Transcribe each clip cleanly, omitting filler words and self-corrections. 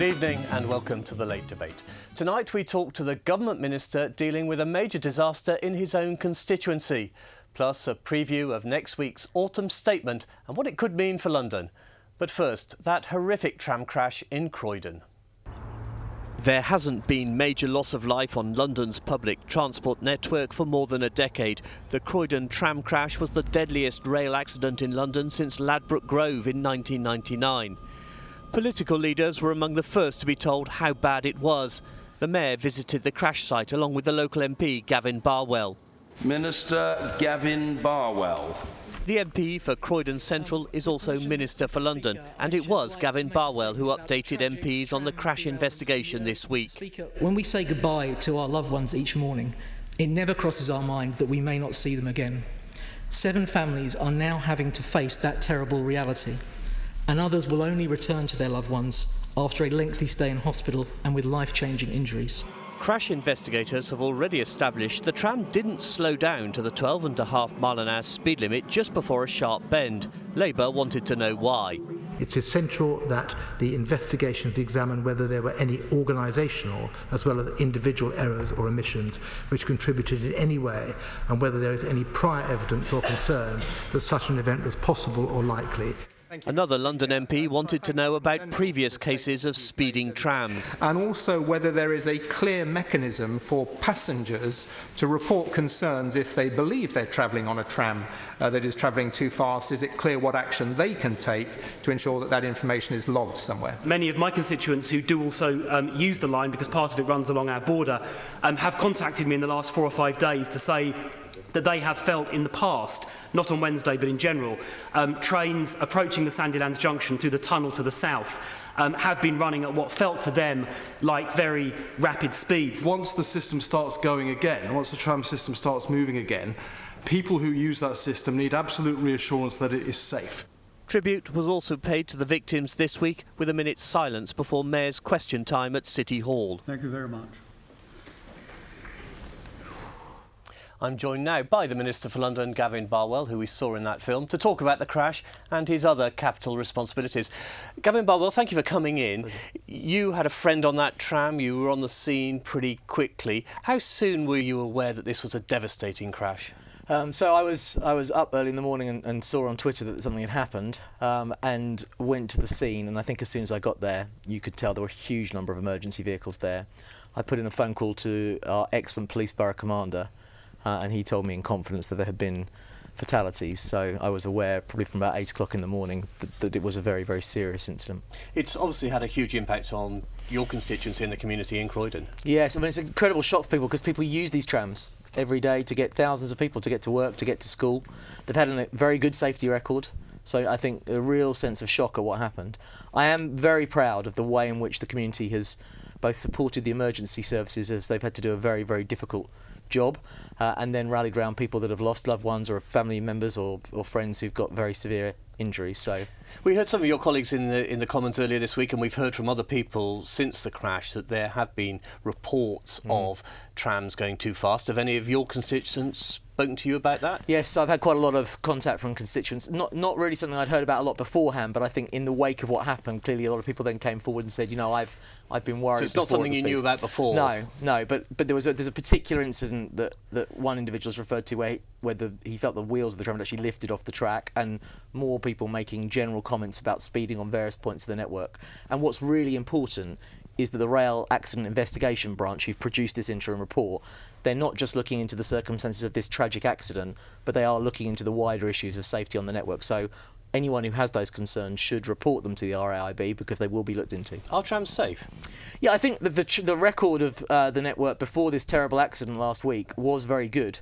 evening and welcome to the Late Debate. Tonight we talk to the government minister dealing with a major disaster in his own constituency, plus a preview of next week's autumn statement and what it could mean for London. But first, that horrific tram crash in Croydon. There hasn't been major loss of life on London's public transport network for more than a decade. The Croydon tram crash was the deadliest rail accident in London since Ladbroke Grove in 1999. Political leaders were among the first to be told how bad it was. The Mayor visited the crash site along with the local MP Gavin Barwell. Minister Gavin Barwell. The MP for Croydon Central is also Minister for London, and it was Gavin Barwell who updated MPs on the crash investigation this week. When we say goodbye to our loved ones each morning, it never crosses our mind that we may not see them again. 7 families are now having to face that terrible reality, and others will only return to their loved ones after a lengthy stay in hospital and with life-changing injuries. Crash investigators have already established the tram didn't slow down to the 12.5 mile/hour speed limit just before a sharp bend. Labour wanted to know why. It's essential that the investigations examine whether there were any organisational as well as individual errors or omissions which contributed in any way, and whether there is any prior evidence or concern that such an event was possible or likely. Another London MP wanted to know about previous cases of speeding trams. And also whether there is a clear mechanism for passengers to report concerns if they believe they're travelling on a tram that is travelling too fast. Is it clear what action they can take to ensure that that information is logged somewhere? Many of my constituents who do also use the line, because part of it runs along our border, have contacted me in the last 4 or 5 days to say that they have felt in the past, not on Wednesday but in general, trains approaching the Sandylands junction through the tunnel to the south have been running at what felt to them like very rapid speeds. Once the system starts going again, once the tram system starts moving again, people who use that system need absolute reassurance that it is safe. Tribute was also paid to the victims this week with a minute's silence before Mayor's question time at City Hall. Thank you very much. I'm joined now by the Minister for London, Gavin Barwell, who we saw in that film, to talk about the crash and his other capital responsibilities. Gavin Barwell, thank you for coming in. You had a friend on that tram, you were on the scene pretty quickly. How soon were you aware that this was a devastating crash? So I was up early in the morning and saw on Twitter that something had happened, and went to the scene, and I think as soon as I got there you could tell there were a huge number of emergency vehicles there. I put in a phone call to our excellent police borough commander, and he told me in confidence that there had been fatalities, so I was aware probably from about 8 o'clock in the morning that it was a very, very serious incident. It's obviously had a huge impact on your constituency and the community in Croydon. Yes, I mean it's an incredible shock for people because people use these trams every day to get thousands of people to get to work, to get to school. They've had a very good safety record, so I think a real sense of shock at what happened. I am very proud of the way in which the community has both supported the emergency services as they've had to do a very, very difficult job, and then rallied around people that have lost loved ones or family members or friends who've got very severe injuries. So we heard some of your colleagues in the Commons earlier this week, and we've heard from other people since the crash that there have been reports of trams going too fast. Have any of your constituents spoken to you about that? Yes, I've had quite a lot of contact from constituents. Not really something I'd heard about a lot beforehand, but I think in the wake of what happened, clearly a lot of people then came forward and said, you know, I've been worried. So it's not something you knew about before? No, but there's a particular incident that one individual's referred to where he felt the wheels of the tram had actually lifted off the track, and more people making general comments about speeding on various points of the network. And what's really important is that the Rail Accident Investigation Branch, who've produced this interim report, they're not just looking into the circumstances of this tragic accident, but they are looking into the wider issues of safety on the network. So anyone who has those concerns should report them to the RAIB because they will be looked into. Are trams safe? Yeah, I think that the record of the network before this terrible accident last week was very good.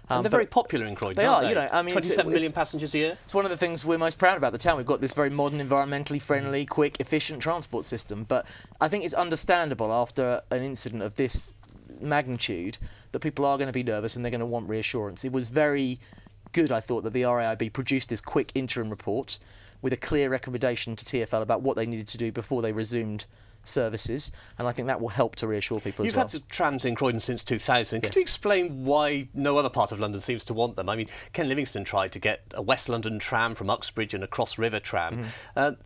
And they're very popular in Croydon, They aren't are, they? you know. I mean, 27 million passengers a year. It's one of the things we're most proud about the town. We've got this very modern, environmentally friendly, quick, efficient transport system. But I think it's understandable after an incident of this magnitude that people are going to be nervous and they're going to want reassurance. It was very good, I thought, that the RAIB produced this quick interim report with a clear recommendation to TfL about what they needed to do before they resumed services, and I think that will help to reassure people as well. You've had trams in Croydon since 2000. Yes. Could you explain why no other part of London seems to want them? I mean, Ken Livingstone tried to get a West London tram from Uxbridge and a Cross River tram.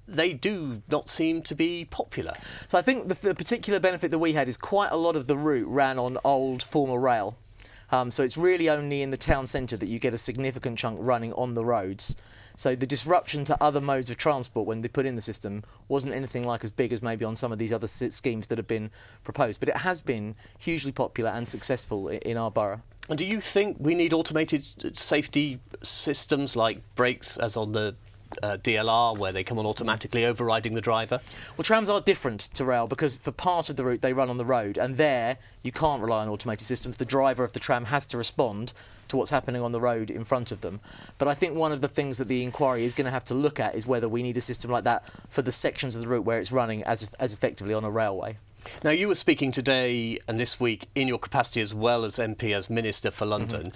They do not seem to be popular. So I think the particular benefit that we had is quite a lot of the route ran on old former rail. So it's really only in the town centre that you get a significant chunk running on the roads. So the disruption to other modes of transport when they put in the system wasn't anything like as big as maybe on some of these other schemes that have been proposed. But it has been hugely popular and successful in our borough. And do you think we need automated safety systems like brakes as on the DLR, where they come on automatically, overriding the driver? Well, trams are different to rail because for part of the route they run on the road, and there you can't rely on automated systems. The driver of the tram has to respond to what's happening on the road in front of them. But I think one of the things that the inquiry is going to have to look at is whether we need a system like that for the sections of the route where it's running as effectively on a railway. Now, you were speaking today and this week in your capacity as well as MP as Minister for London.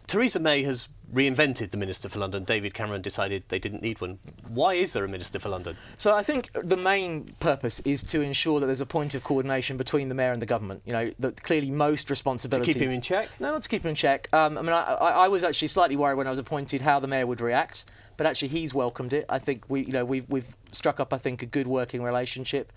Theresa May has reinvented the Minister for London. David Cameron decided they didn't need one. Why is there a Minister for London? So I think the main purpose is to ensure that there's a point of coordination between the Mayor and the government. You know, that clearly most responsibility... To keep him in check? No, not to keep him in check. I mean, I was actually slightly worried when I was appointed how the Mayor would react, but actually he's welcomed it. I think we've struck up, I think, a good working relationship.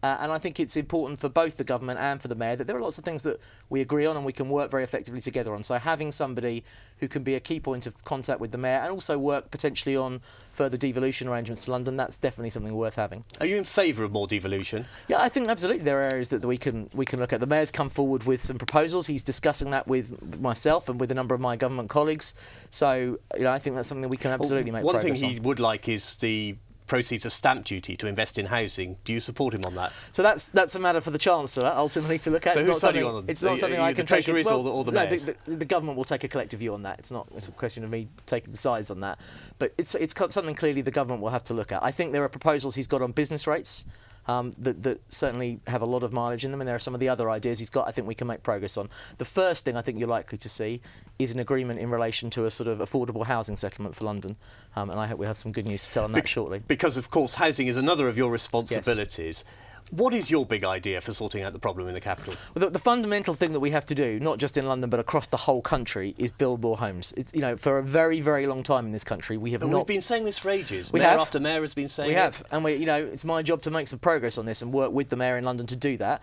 And I think it's important for both the government and for the Mayor that there are lots of things that we agree on and we can work very effectively together on. So having somebody who can be a key point of contact with the Mayor and also work potentially on further devolution arrangements to London, that's definitely something worth having. Are you in favour of more devolution? Yeah, I think absolutely there are areas that we can look at. The Mayor's come forward with some proposals. He's discussing that with myself and with a number of my government colleagues. So, I think that's something that we can absolutely make progress on. One thing he would like is the proceeds of stamp duty to invest in housing. Do you support him on that? So that's a matter for the Chancellor ultimately to look at. So who's signing on them? It's not something I can take. The Treasuries or the Mayors? No, the government will take a collective view on that. It's a question of me taking sides on that. But it's something clearly the government will have to look at. I think there are proposals he's got on business rates that certainly have a lot of mileage in them, and there are some of the other ideas he's got I think we can make progress on. The first thing I think you're likely to see is an agreement in relation to a sort of affordable housing settlement for London, and I hope we'll have some good news to tell on that shortly. Because, of course, housing is another of your responsibilities. Yes. What is your big idea for sorting out the problem in the capital? Well, the fundamental thing that we have to do, not just in London but across the whole country, is build more homes. It's, for a very, very long time in this country, we have not... We've been saying this for ages. Mayor after Mayor has been saying it. We have, and it's my job to make some progress on this and work with the Mayor in London to do that.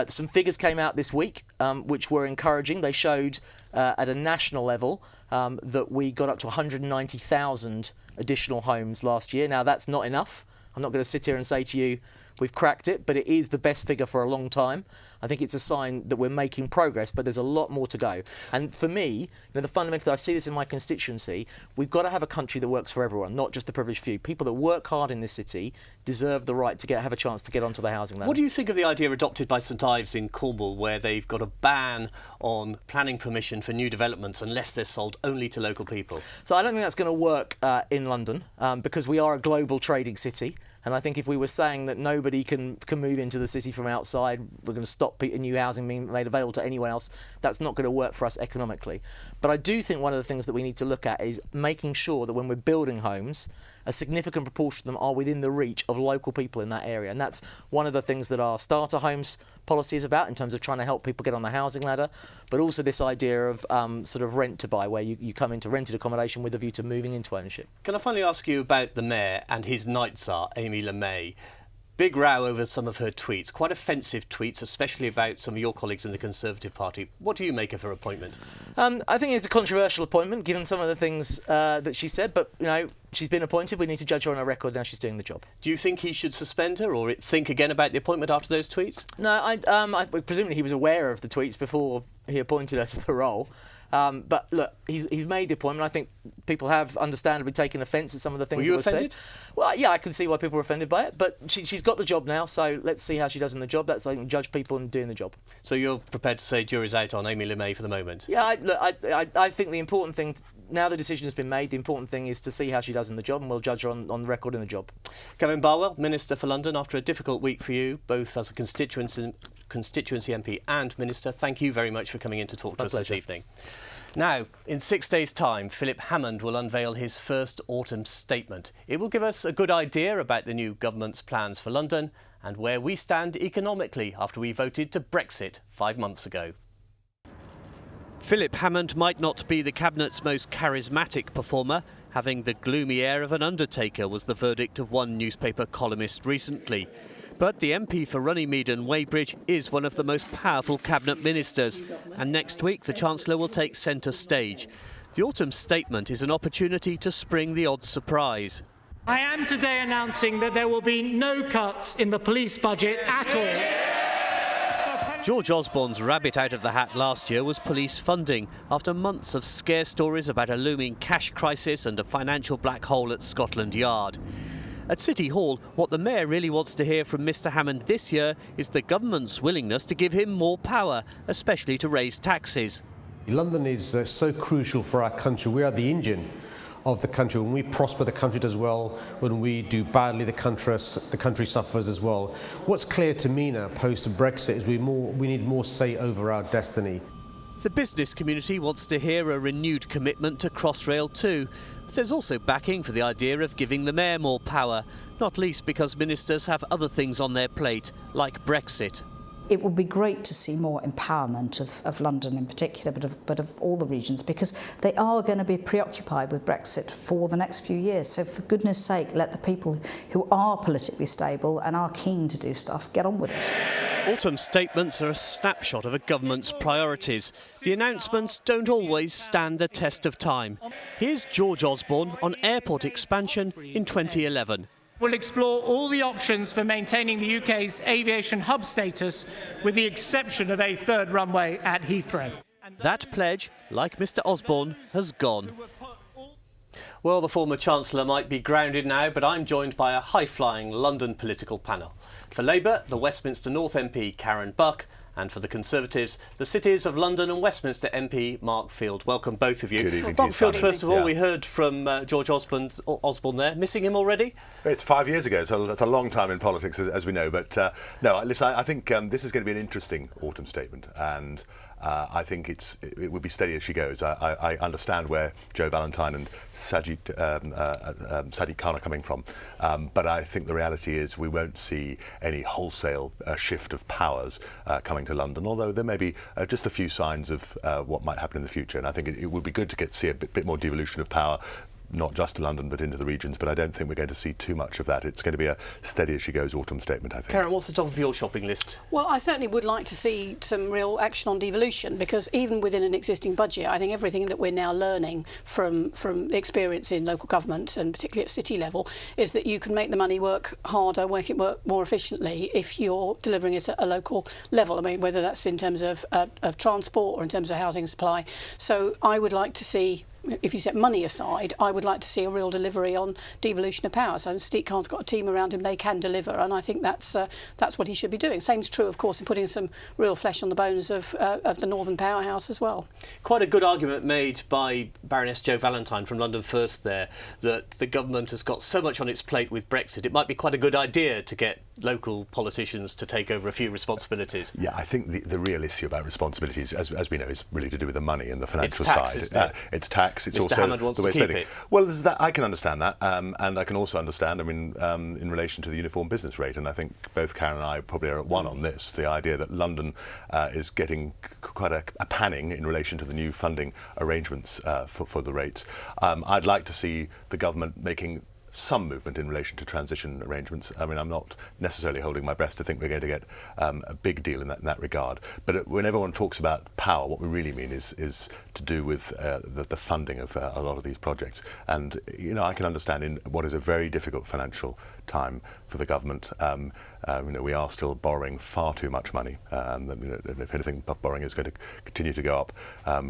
Some figures came out this week which were encouraging. They showed at a national level that we got up to 190,000 additional homes last year. Now, that's not enough. I'm not going to sit here and say to you we've cracked it, but it is the best figure for a long time. I think it's a sign that we're making progress, but there's a lot more to go. And for me, the fundamental, I see this in my constituency, we've got to have a country that works for everyone, not just the privileged few. People that work hard in this city deserve the right to have a chance to get onto the housing ladder. What do you think of the idea adopted by St Ives in Cornwall, where they've got a ban on planning permission for new developments unless they're sold only to local people? So I don't think that's going to work in London because we are a global trading city. And I think if we were saying that nobody can move into the city from outside, we're going to stop new housing being made available to anyone else, that's not going to work for us economically. But I do think one of the things that we need to look at is making sure that when we're building homes, a significant proportion of them are within the reach of local people in that area. And that's one of the things that our starter homes policy is about in terms of trying to help people get on the housing ladder, but also this idea of sort of rent to buy, where you come into rented accommodation with a view to moving into ownership. Can I finally ask you about the Mayor and his night czar, Amy LeMay? Big row over some of her tweets, quite offensive tweets, especially about some of your colleagues in the Conservative Party. What do you make of her appointment? I think it's a controversial appointment, given some of the things that she said, but, she's been appointed. We need to judge her on her record. Now she's doing the job. Do you think he should suspend her or think again about the appointment after those tweets? No, I presumably he was aware of the tweets before he appointed her to the role. But look, he's made the appointment. I think people have understandably taken offence at some of the things that were said. Were you offended? Well, yeah, I can see why people are offended by it. But she's got the job now, so let's see how she does in the job. That's like judge people and doing the job. So you're prepared to say jury's out on Amy LeMay for the moment? Yeah, I think the important thing, now the decision has been made, the important thing is to see how she does in the job, and we'll judge her on the record in the job. Gavin Barwell, Minister for London, after a difficult week for you, both as a constituency MP and Minister, thank you very much for coming in to talk to us this evening. Now, in 6 days' time, Philip Hammond will unveil his first autumn statement. It will give us a good idea about the new government's plans for London and where we stand economically after we voted to Brexit 5 months ago. Philip Hammond might not be the Cabinet's most charismatic performer. Having the gloomy air of an undertaker was the verdict of one newspaper columnist recently. But the MP for Runnymede and Weybridge is one of the most powerful Cabinet ministers, and next week the Chancellor will take centre stage. The autumn statement is an opportunity to spring the odd surprise. I am today announcing that there will be no cuts in the police budget at all. George Osborne's rabbit out of the hat last year was police funding, after months of scare stories about a looming cash crisis and a financial black hole at Scotland Yard. At City Hall, what the Mayor really wants to hear from Mr Hammond this year is the government's willingness to give him more power, especially to raise taxes. London is so crucial for our country. We are the engine of the country. When we prosper, the country does well. When we do badly, the country suffers as well. What's clear to me now, post-Brexit, is we need more say over our destiny. The business community wants to hear a renewed commitment to Crossrail too. But there's also backing for the idea of giving the Mayor more power, not least because ministers have other things on their plate, like Brexit. It would be great to see more empowerment of London in particular, but of all the regions, because they are going to be preoccupied with Brexit for the next few years. So for goodness sake, let the people who are politically stable and are keen to do stuff get on with it. Autumn statements are a snapshot of a government's priorities. The announcements don't always stand the test of time. Here's George Osborne on airport expansion in 2011. We'll explore all the options for maintaining the UK's aviation hub status, with the exception of a third runway at Heathrow. That pledge, like Mr Osborne, has gone. Well, the former Chancellor might be grounded now, but I'm joined by a high-flying London political panel. For Labour, the Westminster North MP Karen Buck, and for the Conservatives, the Cities of London and Westminster MP Mark Field. Welcome, both of you. Good evening Mark to you, Field, first of all, we heard from George Osborne there. Missing him already? It's 5 years ago, so that's a long time in politics, as we know. But no, listen, I think this is going to be an interesting autumn statement, and I think it would be steady as she goes. I understand where Joe Valentine and Sadiq Khan are coming from, but I think the reality is we won't see any wholesale shift of powers coming to London, although there may be just a few signs of what might happen in the future. And I think it would be good to see a bit more devolution of power, not just to London but into the regions, but I don't think we're going to see too much of that. It's going to be a steady as she goes autumn statement, I think. Karen, what's the top of your shopping list? Well, I certainly would like to see some real action on devolution, because even within an existing budget, I think everything that we're now learning from experience in local government, and particularly at city level, is that you can make the money work harder, work more efficiently if you're delivering it at a local level. I mean, whether that's in terms of transport or in terms of housing supply. So I would like to see, if you set money aside, I would like to see a real delivery on devolution of power. So Sadiq Khan's got a team around him; they can deliver, and I think that's what he should be doing. Same's true, of course, in putting some real flesh on the bones of the Northern Powerhouse as well. Quite a good argument made by Baroness Joe Valentine from London First there, that the government has got so much on its plate with Brexit, it might be quite a good idea to get local politicians to take over a few responsibilities. Yeah, I think the real issue about responsibilities, as we know, is really to do with the money and the financial it's tax, side. Isn't it? It's tax. It's Mr. also Hammond wants the way to keep it's it. Well, there's that, I can understand that, and I can also understand, I mean, in relation to the uniform business rate, and I think both Karen and I probably are at one on this, the idea that London is getting quite a panning in relation to the new funding arrangements for the rates. I'd like to see the government making some movement in relation to transition arrangements. I mean, I'm not necessarily holding my breath to think we're going to get a big deal in that regard. But when everyone talks about power, what we really mean is to do with the funding of a lot of these projects. And, you know, I can understand in what is a very difficult financial time for the government. You know, we are still borrowing far too much money, and you know, if anything, borrowing is going to continue to go up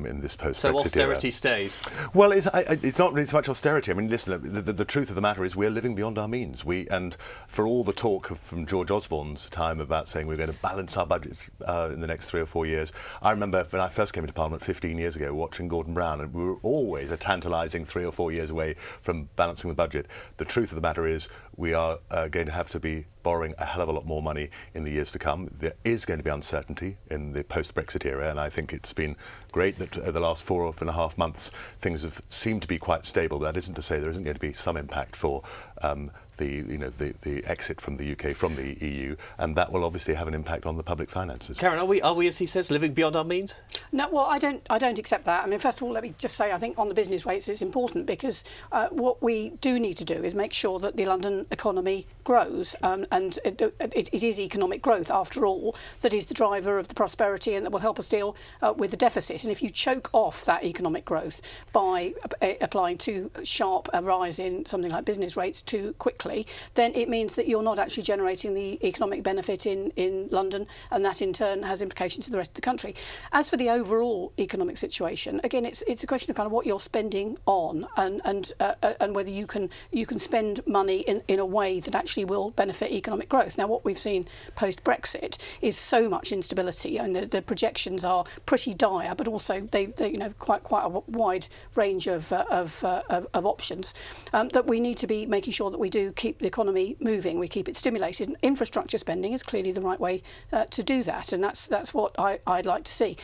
in this post-Brexit So austerity era. stays? Well, it's not really so much austerity. I mean, listen, the truth of the matter is we're living beyond our means. And for all the talk from George Osborne's time about saying we're going to balance our budgets in the next 3 or 4 years, I remember when I first came into Parliament 15 years ago watching Gordon Brown, and we were always a tantalising 3 or 4 years away from balancing the budget. The truth of the matter is we are going to have to be borrowing a hell of a lot more money in the years to come. There is going to be uncertainty in the post-Brexit era, and I think it's been great that over the last 4.5 months things have seemed to be quite stable. That isn't to say there isn't going to be some impact for the exit from the UK from the EU, and that will obviously have an impact on the public finances. Karen, are we, as he says, living beyond our means? No, well, I don't accept that. I mean, first of all, let me just say, I think on the business rates it's important because what we do need to do is make sure that the London economy grows, and it is economic growth, after all, that is the driver of the prosperity and that will help us deal with the deficit. And if you choke off that economic growth by applying too sharp a rise in something like business rates too quickly, then it means that you're not actually generating the economic benefit in London, and that in turn has implications to the rest of the country. As for the overall economic situation, again, it's a question of kind of what you're spending on, and whether you can spend money in a way that actually will benefit economic growth. Now, what we've seen post Brexit is so much instability, and the projections are pretty dire, but also they quite a wide range of options that we need to be making sure that we do keep the economy moving, we keep it stimulated. And infrastructure spending is clearly the right way to do that, and that's what I'd like to see.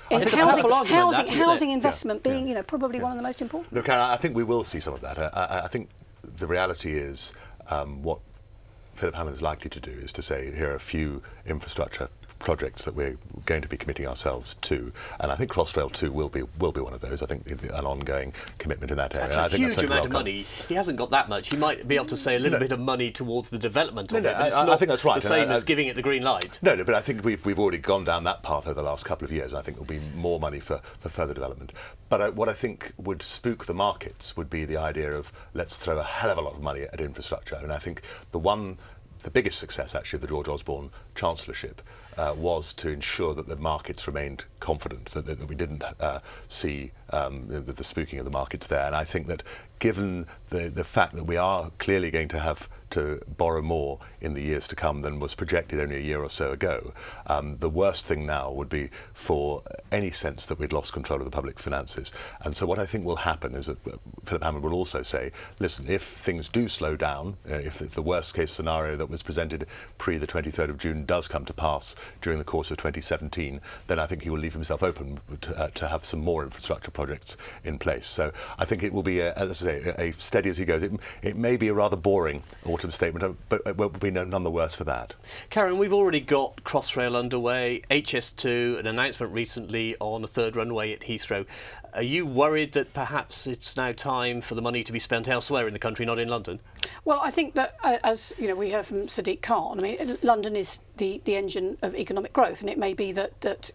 Housing investment being probably one of the most important. Look, Karen, I think we will see some of that. I think the reality is what Philip Hammond is likely to do is to say here are a few infrastructure projects that we're going to be committing ourselves to, and I think Crossrail 2 will be one of those. I think an ongoing commitment in that area. That's a huge amount of money. He hasn't got that much. He might be able to say a little bit of money towards the development of it. But it's not I think that's right. The same as giving it the green light. No, but I think we've already gone down that path over the last couple of years. I think there'll be more money for further development. But what I think would spook the markets would be the idea of let's throw a hell of a lot of money at infrastructure. And I think the biggest success actually of the George Osborne Chancellorship was to ensure that the markets remained confident, that we didn't see the spooking of the markets there. And I think that given the fact that we are clearly going to have to borrow more in the years to come than was projected only a year or so ago, the worst thing now would be for any sense that we'd lost control of the public finances. And so what I think will happen is that Philip Hammond will also say, listen, if things do slow down, if the worst case scenario that was presented pre the 23rd of June does come to pass during the course of 2017, then I think he will leave himself open to have some more infrastructure projects in place. So I think it will be, as I say, a steady as he goes. It may be a rather boring autumn statement, but it will be none the worse for that. Karen, we've already got Crossrail underway, HS2, an announcement recently on a third runway at Heathrow. Are you worried that perhaps it's now time for the money to be spent elsewhere in the country, not in London? Well, I think that, as we heard from Sadiq Khan, I mean, London is the engine of economic growth, and it may be that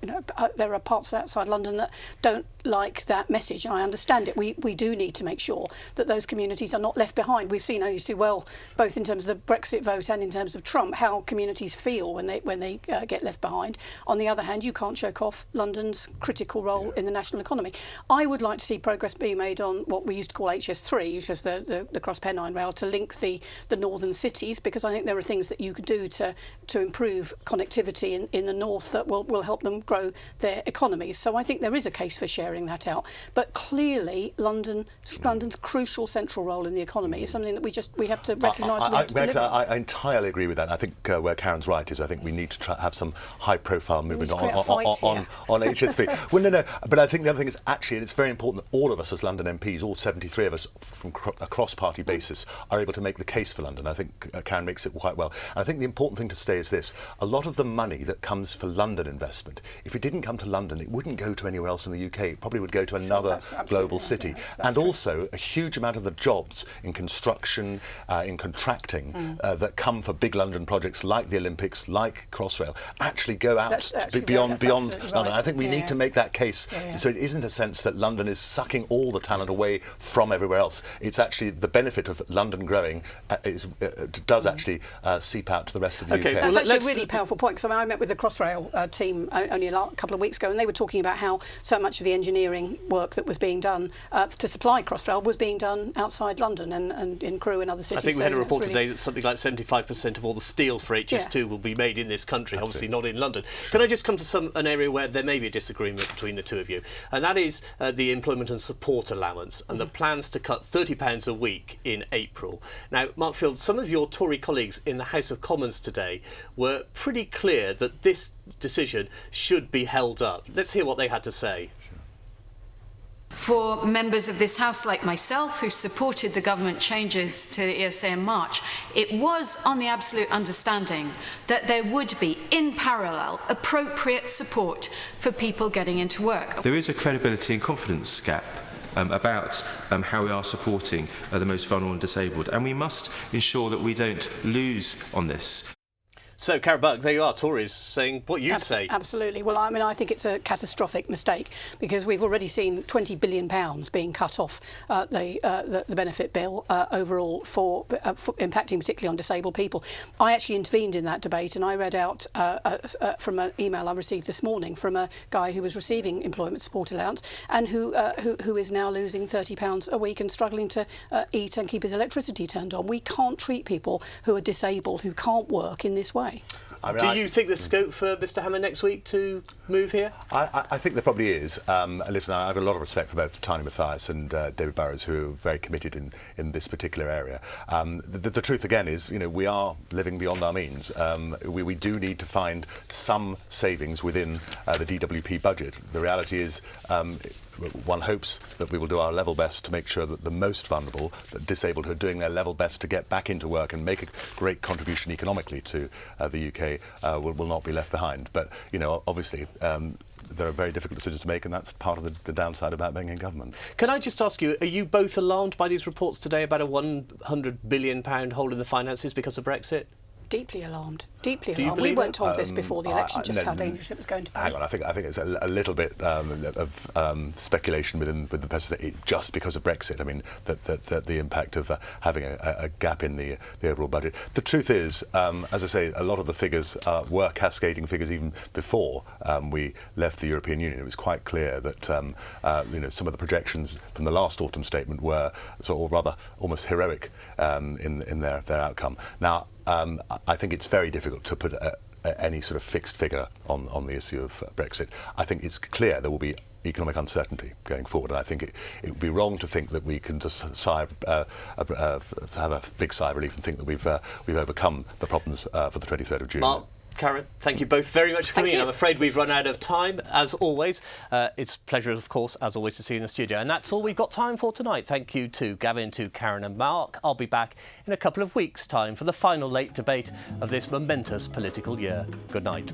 there are parts outside London that don't like that message, and I understand it. We do need to make sure that those communities are not left behind. We've seen only too well, both in terms of the Brexit vote and in terms of Trump, how communities feel when they get left behind. On the other hand, you can't choke off London's critical role in the national economy. I would like to see progress being made on what we used to call HS3, which is the Cross Pennine Rail, to link the northern cities, because I think there are things that you could do to improve connectivity in the north that will help them grow their economies. So I think there is a case for sharing that out. But clearly, London's crucial central role in the economy is something that we have to recognise. I entirely agree with that. I think where Karen's right is I think we need to have some high-profile movement on HS3. Well, no, but I think the other thing is actually, and it's very important that all of us as London MPs, all 73 of us from a cross-party basis, are able to make the case for London. I think Karen makes it quite well. And I think the important thing to say is this: a lot of the money that comes for London investment, if it didn't come to London, it wouldn't go to anywhere else in the UK. It probably would go to another global city. That's also a huge amount of the jobs in construction, in contracting, that come for big London projects like the Olympics, like Crossrail, actually go out beyond London. Right. I think we need to make that case. So it isn't a sense that London is sucking all the talent away from everywhere else. It's actually the benefit of London growing does actually seep out to the rest of the UK. That's actually a really powerful point, because I met with the Crossrail team only a couple of weeks ago, and they were talking about how so much of the engineering work that was being done to supply Crossrail was being done outside London and in Crewe and other cities. I think we had a report today that something like 75% of all the steel for HS2 will be made in this country, obviously not in London. Can I just come to an area where there may be a disagreement between the two of you, and that is the employment and support allowance and the plans to cut £30 a week in April. Now, Mark Field, some of your Tory colleagues in the House of Commons today were pretty clear that this decision should be held up. Let's hear what they had to say. For members of this House like myself who supported the government changes to the ESA in March, it was on the absolute understanding that there would be, in parallel, appropriate support for people getting into work. There is a credibility and confidence gap about how we are supporting the most vulnerable and disabled, and we must ensure that we don't lose on this. So, Karen Buck, there you are, Tories saying what you'd say. Absolutely. Well, I mean, I think it's a catastrophic mistake because we've already seen £20 billion being cut off the benefit bill overall for impacting particularly on disabled people. I actually intervened in that debate and I read out from an email I received this morning from a guy who was receiving employment support allowance and who is now losing £30 a week and struggling to eat and keep his electricity turned on. We can't treat people who are disabled, who can't work in this way. I mean, Do you think there's scope for Mr Hammer next week to move here? I think there probably is. Listen, I have a lot of respect for both Tiny Mathias and David Burrows, who are very committed in this particular area. The truth, again, is, you know, we are living beyond our means. We do need to find some savings within the DWP budget. The reality is, one hopes that we will do our level best to make sure that the most vulnerable, the disabled who are doing their level best to get back into work and make a great contribution economically to the UK will not be left behind. But, you know, obviously, there are very difficult decisions to make, and that's part of the downside about being in government. Can I just ask you, are you both alarmed by these reports today about a £100 billion hole in the finances because of Brexit? Deeply alarmed. Deeply alarmed. We weren't told this before the election, just how dangerous it was going to be. Hang on, I think it's a little bit of speculation within the presidency just because of Brexit. I mean, that the impact of having a gap in the overall budget. The truth is, as I say, a lot of the figures were cascading figures even before we left the European Union. It was quite clear that you know, some of the projections from the last autumn statement were sort of rather almost heroic in their outcome. Now, I think it's very difficult to put any sort of fixed figure on the issue of Brexit. I think it's clear there will be economic uncertainty going forward, and I think it would be wrong to think that we can just have a big sigh of relief and think that we've overcome the problems for the 23rd of June. Mark, Karen, thank you both very much for coming in. I'm afraid we've run out of time, as always. It's a pleasure, of course, as always, to see you in the studio. And that's all we've got time for tonight. Thank you to Gavin, to Karen and Mark. I'll be back in a couple of weeks' time for the final late debate of this momentous political year. Good night.